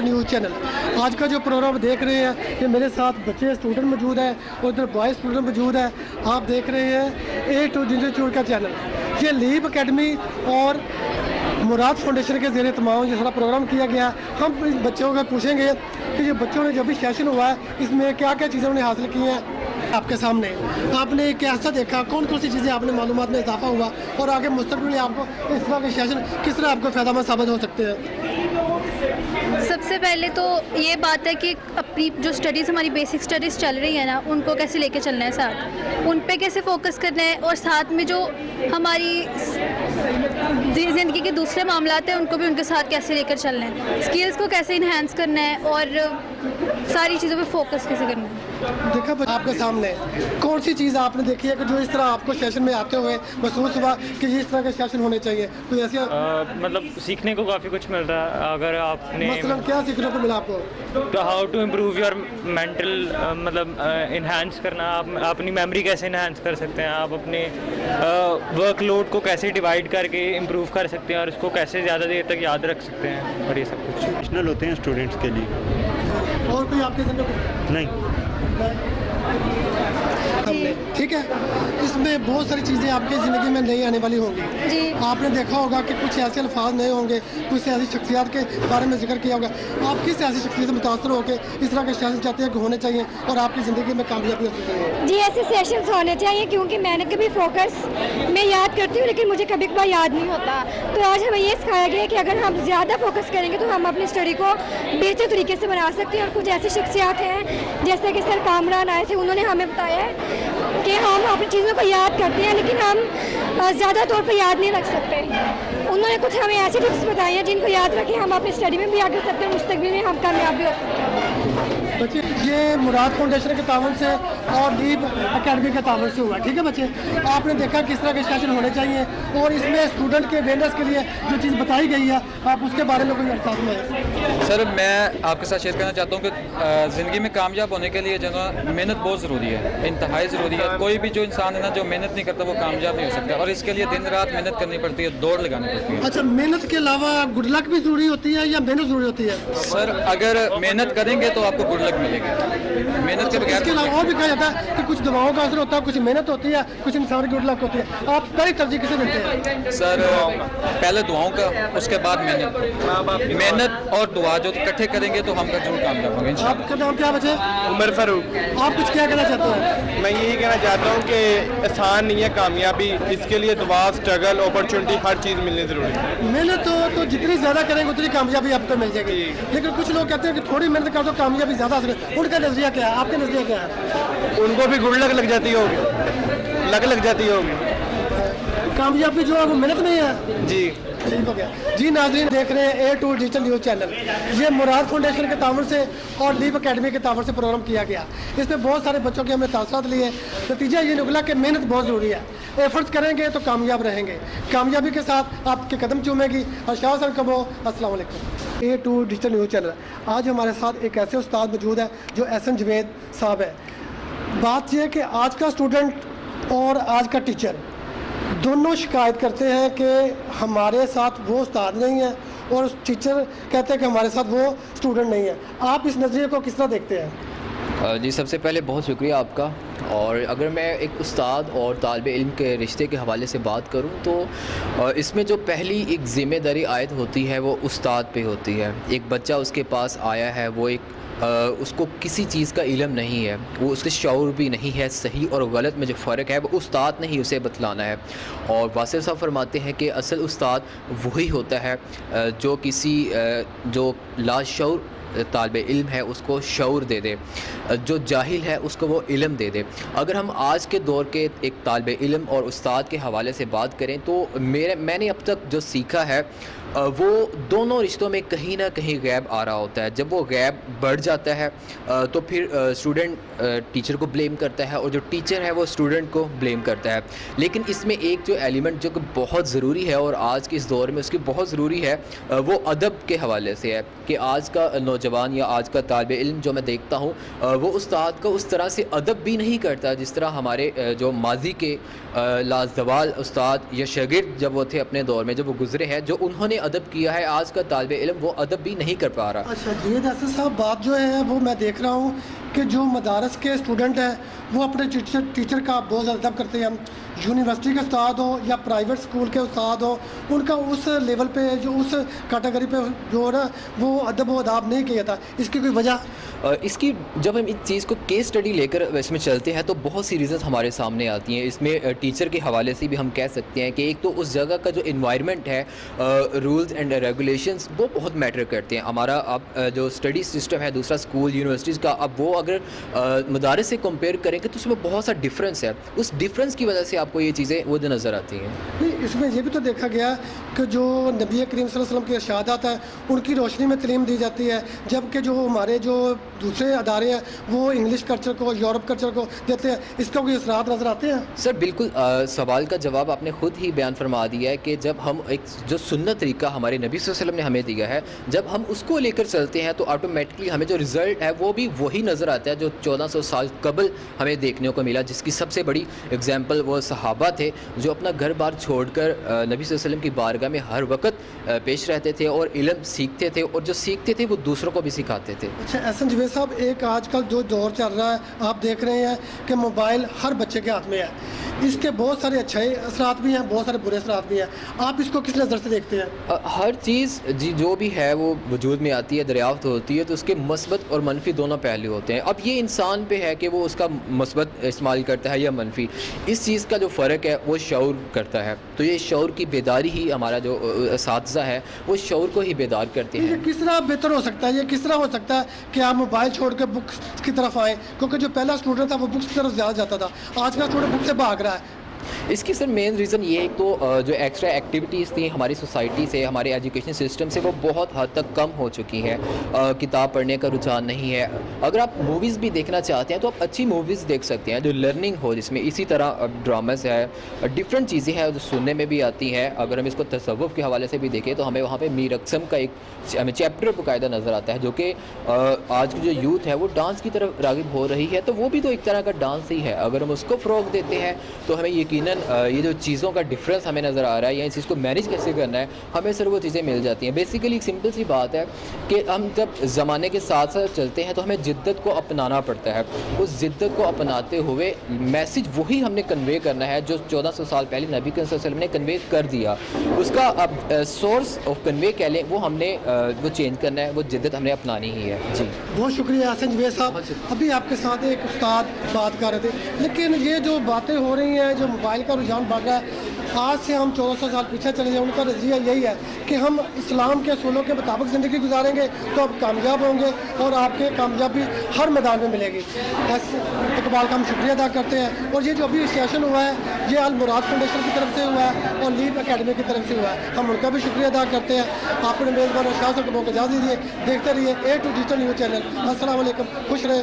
Digital news channel. आज का जो प्रोग्राम देख रहे हैं कि मेरे साथ बच्चे स्टूडेंट मौजूद है और इधर बॉयज़ स्टूडेंट मौजूद है। आप देख रहे हैं A2 डिजिटल न्यूज़ का चैनल। ये लीप एकेडमी और मुराद फाउंडेशन के ज़रिए तमाम ये सारा प्रोग्राम किया गया। हम इन बच्चों को पूछेंगे कि ये बच्चों ने जब भी सेशन हुआ है इसमें क्या क्या चीज़ें उन्हें हासिल की हैं। आपके सामने आपने कैसा देखा, कौन कौन सी चीज़ें आपने मालूमात में इजाफा हुआ और आगे मुस्तकबिल में आपको इस तरह के सेशन किस तरह आपको फ़ायदेमंद साबित हो सकते हैं? सबसे पहले तो ये बात है कि अपनी जो स्टडीज़ हमारी बेसिक स्टडीज़ चल रही है ना, उनको कैसे लेके चलना है, साथ उन पे कैसे फोकस करना है और साथ में जो हमारी ज़िंदगी के दूसरे मामलात हैं उनको भी उनके साथ कैसे लेकर चलना है, स्किल्स को कैसे इन्हांस करना है और सारी चीज़ों पे फोकस कैसे करना है। देखा आपके सामने कौन सी चीज़ आपने देखी है कि जो इस तरह आपको सेशन में आते हुए महसूस हुआ कि इस तरह के सेशन होने चाहिए? कोई ऐसी मतलब सीखने को काफ़ी कुछ मिल रहा है। अगर आपने मसलन क्या सीखने को मिला आपको? तो how to improve your mental, मतलब इन्हांस करना, आप अपनी मेमोरी कैसे इन्हांस कर सकते हैं, आप अपने वर्कलोड को कैसे डिवाइड करके इम्प्रूव कर सकते हैं और उसको कैसे ज़्यादा देर तक याद रख सकते हैं, और ये सब कुछ एडिशनल होते हैं स्टूडेंट्स के लिए। और कोई आपके ज़िंदगी नहीं, ठीक है। इसमें बहुत सारी चीज़ें आपकी ज़िंदगी में नहीं आने वाली होंगी जी। आपने देखा होगा कि कुछ ऐसे अल्फाज नए होंगे, कुछ ऐसी शख्सियात के बारे में जिक्र किया होगा। आप किस ऐसी शख्सियत से मुतासर होकर इस तरह के सेशन चाहते हैं कि होने चाहिए और आपकी ज़िंदगी में कामयाबी हो चाहिए? जी, ऐसे सेशंस होने चाहिए क्योंकि मैंने कभी फोकस मैं याद करती हूँ लेकिन मुझे कभी कभार याद नहीं होता। तो आज हमें ये सिखाया गया है कि अगर हम ज़्यादा फोकस करेंगे तो हम अपनी स्टडी को बेहतर तरीके से बना सकते हैं। और कुछ ऐसी शख्सियात हैं जैसे कि सर कामरान आए थे, उन्होंने हमें बताया है कि हम अपनी चीज़ों को याद करते हैं लेकिन हम ज़्यादा तौर पर याद नहीं रख सकते। उन्होंने कुछ हमें ऐसी टिप्स बताई हैं जिनको याद रखें हम अपनी स्टडी में भी आगे सकते हैं, मुस्तकबिल में हम कामयाब भी हो सकते हैं। बच्चे ये मुराद फाउंडेशन के तावन से और लीप एकेडमी के तावन से हुआ, ठीक है बच्चे। आपने देखा किस तरह के सेशन होने चाहिए और इसमें स्टूडेंट के अवेयरनेस के लिए जो चीज़ बताई गई है आप उसके बारे में कोई अहसास में? सर, मैं आपके साथ शेयर करना चाहता हूँ कि ज़िंदगी में कामयाब होने के लिए जो है मेहनत बहुत ज़रूरी है, इंतहाई ज़रूरी है। कोई भी जो इंसान है ना, जो मेहनत नहीं करता वो कामयाब नहीं हो सकता और इसके लिए दिन रात मेहनत करनी पड़ती है, दौड़ लगानी पड़ती है। अच्छा, मेहनत के अलावा गुड लक भी ज़रूरी होती है या मेहनत ज़रूरी होती है? सर, अगर मेहनत करेंगे तो आपको गुड लक मिलेगा, मेहनत के बगैर। इसके अलावा और भी कहा जाता है कि कुछ दवाओं का असर होता है, कुछ मेहनत होती है, कुछ इंसान की गुड लक होती है। आप पहले तरजीह किसे देते हैं? सर, पहले दुआओं का, उसके बाद मेहनत और दुआ जो इकट्ठे करेंगे तो हम जरूर कामयाब होंगे इंशाल्लाह। आपका नाम क्या बचे? उमर फारूक। आप कुछ क्या कहना चाहते हैं? मैं यही कहना चाहता हूँ कि आसान नहीं है कामयाबी, इसके लिए दुआ, स्ट्रगल, अपॉर्चुनिटी, हर चीज़ मिलनी ज़रूरी है। मेहनत तो जितनी ज़्यादा करेंगे उतनी कामयाबी आपको मिल जाएगी, लेकिन कुछ लोग कहते हैं कि थोड़ी मेहनत कर तो कामयाबी ज़्यादा हासिल है। उनका नज़रिया क्या है, आपका नज़रिया क्या है? उनको भी गुड लक लग जाती होगी, लग जाती होगी। कामयाबी जो है वो मेहनत नहीं है जी। ठीक हो गया जी। नाज़रीन देख रहे हैं A2 डिजिटल न्यूज़ चैनल। ये मुराद फाउंडेशन के तावन से और लीप एकेडमी के तावन से प्रोग्राम किया गया। इसमें बहुत सारे बच्चों के हमने तासरात लिए। नतीजा ये निकला कि मेहनत बहुत ज़रूरी है, एफर्ट्स करेंगे तो कामयाब रहेंगे, कामयाबी के साथ आपके कदम चूमेगी। अशासन कबो। अस्सलाम वालेकुम। A2 digital news channel. आज हमारे साथ एक ऐसे उस्ताद मौजूद है जो SN जवेद साहब है। बात यह है कि आज का स्टूडेंट और आज का टीचर दोनों शिकायत करते हैं कि हमारे साथ वो उस्ताद नहीं है और टीचर कहते हैं कि हमारे साथ वो स्टूडेंट नहीं है। आप इस नज़रिए को किस तरह देखते हैं? जी, सबसे पहले बहुत शुक्रिया आपका। और अगर मैं एक उस्ताद और तालिब इल्म के रिश्ते के हवाले से बात करूं तो इसमें जो पहली एक ज़िम्मेदारी आयद होती है वो उस्ताद पे होती है। एक बच्चा उसके पास आया है, वो एक उसको किसी चीज़ का इल्म नहीं है, वो उसके शऊर भी नहीं है, सही और गलत में जो फ़र्क है वो उस्ताद ने ही उसे बतलाना है। और वासिफ़ साहब फरमाते हैं कि असल उस्ताद वही होता है जो किसी जो लाशऊर तालिब इल्म है उसको शऊर दे दे, जो जाहिल है उसको वो इल्म दे दे। अगर हम आज के दौर के एक तालिब इल्म और उस्ताद के हवाले से बात करें तो मैंने अब तक जो सीखा है वो दोनों रिश्तों में कहीं ना कहीं गैप आ रहा होता है। जब वो गैप बढ़ जाता है तो फिर स्टूडेंट टीचर को ब्लेम करता है और जो टीचर है वो स्टूडेंट को ब्लेम करता है। लेकिन इसमें एक जो एलिमेंट जो कि बहुत ज़रूरी है और आज के इस दौर में उसकी बहुत ज़रूरी है वो अदब के हवाले से है कि आज का नौजवान या आज का तालिब इल्म जो मैं देखता हूँ वो उस्ताद का उस तरह से अदब भी नहीं करता जिस तरह हमारे जो माजी के लाजवाल उस्ताद या शागिर्द जब वो थे अपने दौर में, जब वो गुज़रे हैं, जो उन्होंने अदब किया है, आज का तालिब इल्म वो अदब भी नहीं कर पा रहा। अच्छा जी असद साहब, बात जो है वो मैं देख रहा हूँ कि जो मदारस के स्टूडेंट हैं वो अपने टीचर का बहुत ज़्यादा अदब करते हैं। यूनिवर्सिटी के उस्ताद हो या प्राइवेट स्कूल के उस्ताद हो, उनका उस लेवल पे जो उस कैटेगरी पे जो है ना वो अदब व अदाब नहीं किया था। इसकी कोई वजह? इसकी जब हम इस चीज़ को केस स्टडी लेकर इसमें चलते हैं तो बहुत सी रीज़न्स हमारे सामने आती हैं। इसमें टीचर के हवाले से भी हम कह सकते हैं कि एक तो उस जगह का जो इन्वायरमेंट है, रूल्स एंड रेगुलेशंस वो बहुत मैटर करते हैं। हमारा अब जो स्टडी सिस्टम है दूसरा स्कूल यूनिवर्सिटीज़ का, अब वो अगर मदारस से कंपेयर करेंगे तो उसमें बहुत सा डिफरेंस है। उस डिफरेंस की वजह से आपको ये चीज़ें वो नज़र आती हैं। नहीं, इसमें ये भी तो देखा गया कि जो नबी करीम सल्लल्लाहु अलैहि वसल्लम की इरशादात है उनकी रोशनी में तालीम दी जाती है, जबकि जो हमारे जो दूसरे अदारे हैं वो इंग्लिश कल्चर को, यूरोप कल्चर को देते हैं। इसका कोई असरात नज़र आते हैं? सर बिल्कुल, सवाल का जवाब आपने ख़ुद ही बयान फरमा दिया है कि जब हम एक जो सुन्नत तरीका हमारे नबी सल्लल्लाहु अलैहि वसल्लम ने हमें दिया है, जब हम उसको लेकर चलते हैं तो ऑटोमेटिकली हमें जो रिज़ल्ट है वो भी वही नज़र आता है जो 1400 साल कबल हमें देखने को मिला, जिसकी सबसे बड़ी एग्जाम्पल वो सहाबा थे जो अपना घर बार छोड़कर नबी सल्लल्लाहु अलैहि वसल्लम की बारगाह में हर वक्त पेश रहते थे और इल्म सीखते थे, और जो सीखते थे वो दूसरों को भी सिखाते थे। अच्छा एहसन जवेद साहब, एक आजकल जो दौर चल रहा है आप देख रहे हैं कि मोबाइल हर बच्चे के हाथ में है, इसके बहुत सारे अच्छे असरात भी हैं, बहुत सारे बुरे असरात भी हैं। आप इसको किस नज़र से देखते हैं? हर चीज़ जी जो भी है वो वजूद में आती है, दरियाफ्त होती है, तो उसके मस्बत और मनफी दोनों पहलू होते हैं। अब ये इंसान पे है कि वो उसका मस्बत इस्तेमाल करता है या मनफी। इस चीज़ का जो फ़र्क है वो शऊर करता है, तो ये शऊर की बेदारी ही हमारा जो असातिज़ा है वो शऊर को ही बेदार करते हैं। ये किस तरह बेहतर हो सकता है, ये किस तरह हो सकता है कि आप मोबाइल छोड़ कर बुक्स की तरफ आएँ? क्योंकि जो पहला स्टूडेंट था वो बुक्स की तरफ ज़्यादा जाता था, आज का स्टूडेंट बुक से भाग रहा है। इसकी सर मेन रीज़न ये है तो जो एक्स्ट्रा एक्टिविटीज़ थी हमारी सोसाइटी से, हमारे एजुकेशन सिस्टम से, वो बहुत हद तक कम हो चुकी हैं। किताब पढ़ने का रुझान नहीं है। अगर आप मूवीज़ भी देखना चाहते हैं तो आप अच्छी मूवीज़ देख सकते हैं जो लर्निंग हो, जिसमें इसी तरह ड्रामास है, डिफरेंट चीज़ें हैं जो सुनने में भी आती हैं। अगर हम इसको तसव्वुफ़ के हवाले से भी देखें तो हमें वहाँ पर मीर अक़सम का एक हमें चैप्टर बाकायदा नज़र आता है, जो कि आज की जो यूथ है वो डांस की तरफ राग़िब हो रही है, तो वो भी तो एक तरह का डांस ही है। अगर हम उसको फ़रोग़ देते हैं तो हमें यकीनन ये जो चीज़ों का डिफरेंस हमें नज़र आ रहा है या इस चीज़ को मैनेज कैसे करना है, हमें सर वो चीज़ें मिल जाती हैं। बेसिकली एक सिंपल सी बात है कि हम जब ज़माने के साथ साथ चलते हैं तो हमें जिद्दत को अपनाना पड़ता है। उस जिद्दत को अपनाते हुए मैसेज वही हमने कन्वे करना है जो 1400 साल पहले नबी करीम सल्लल्लाहु अलैहि वसल्लम ने कन्वे कर दिया। उसका अब सोर्स ऑफ कन्वे कह लें वो हमने वो चेंज करना है, वो जिद्दत हमने अपनानी ही है। जी बहुत शुक्रिया एहसन जवेद साहब। अभी आपके साथ एक उस्ताद बात कर रहे थे, लेकिन ये जो बातें हो रही हैं, जो मोबाइल का रुझान बढ़ रहा है, आज से हम 1400 साल पीछे चले जाएं, उनका नज़रिया यही है कि हम इस्लाम के असूलों के मुताबिक ज़िंदगी गुजारेंगे तो आप कामयाब होंगे और आपके कामयाबी हर मैदान में मिलेगी। बस इकबाल का हम शुक्रिया अदा करते हैं। और ये जो अभी सेशन हुआ है ये अल मुराद फाउंडेशन की तरफ से हुआ है और लीप एकेडमी की तरफ से हुआ है, हम उनका भी शुक्रिया अदा करते हैं। आपने मेज़बान शाह साहब को इजाज़त दीजिए, देखते रहिए A2 डिजिटल न्यूज़ चैनल। अस्सलाम वालेकुम, खुश रहे।